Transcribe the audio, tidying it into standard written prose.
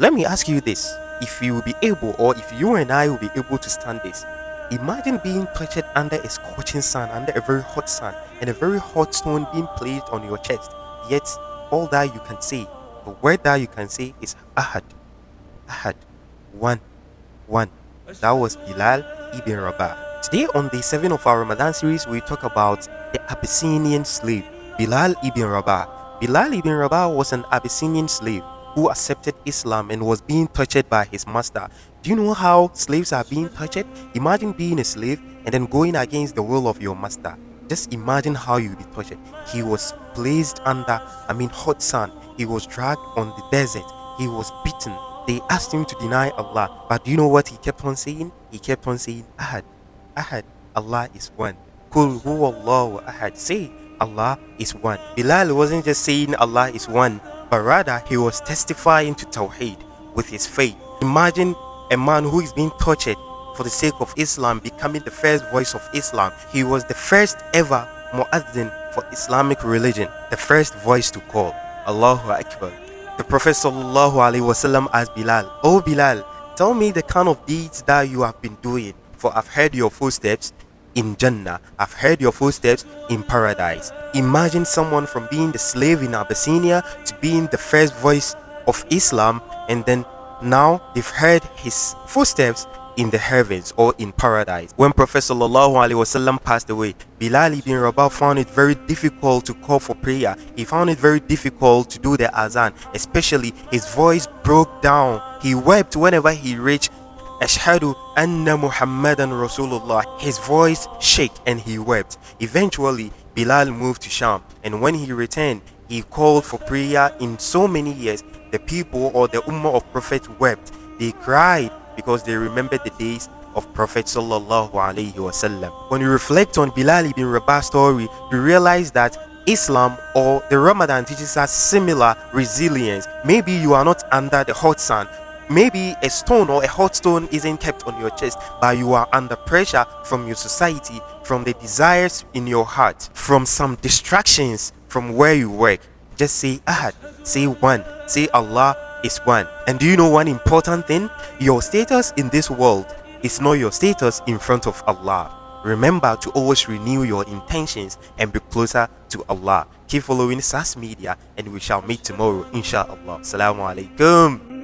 Let me ask you this. If you will be able, or if you and I will be able to stand this, imagine being tortured under a scorching sun, under a very hot sun, and a very hot stone being placed on your chest. Yet, all that you can say, the word that you can say is Ahad. Ahad. One. One. That was Bilal Ibn Rabah. Today, on day 7 of our Ramadan series, we talk about the Abyssinian slave, Bilal Ibn Rabah. Bilal Ibn Rabah was an Abyssinian slave who accepted Islam and was being tortured by his master. Do you know how slaves are being tortured? Imagine being a slave and then going against the will of your master. Just imagine how you'll be tortured. He was placed under, hot sun. He was dragged on the desert. He was beaten. They asked him to deny Allah. But do you know what he kept on saying? He kept on saying, Ahad, Ahad, Allah is one. Kul huwallahu ahad. Say, Allah is one. Bilal wasn't just saying Allah is one, but rather he was testifying to Tawheed with his faith. Imagine a man who is being tortured for the sake of Islam becoming the first voice of Islam. He was the first ever muazzin for Islamic religion, the first voice to call Allahu Akbar. The Prophet sallallahu alaihi wasallam asked Bilal, "Oh Bilal, tell me the kind of deeds that you have been doing, for I've heard your footsteps in Jannah. I've heard your footsteps in paradise." Imagine someone from being the slave in Abyssinia to being the first voice of Islam, and then now they've heard his footsteps in the heavens or in paradise. When Prophet sallallahu alaihi wasallam passed away, Bilal ibn Rabah found it very difficult to call for prayer. He found it very difficult to do the azan, especially his voice broke down. He wept whenever he reached Ashhadu anna Muhammadan Rasulullah. His voice shook and he wept. Eventually, Bilal moved to Sham, and when he returned, he called for prayer in so many years. The people or the Ummah of Prophet wept. They cried because they remembered the days of Prophet sallallahu alaihi wasallam. When you reflect on Bilal ibn Rabah's story, you realize that Islam or the Ramadan teaches us similar resilience. Maybe you are not under the hot sun. Maybe a stone or a hot stone isn't kept on your chest, but you are under pressure from your society, from the desires in your heart, from some distractions from where you work. Just say Ahad, say one, say Allah is one. And do you know one important thing? Your status in this world is not your status in front of Allah. Remember to always renew your intentions and be closer to Allah. Keep following SAS Media, and we shall meet tomorrow, inshallah. Assalamu alaikum.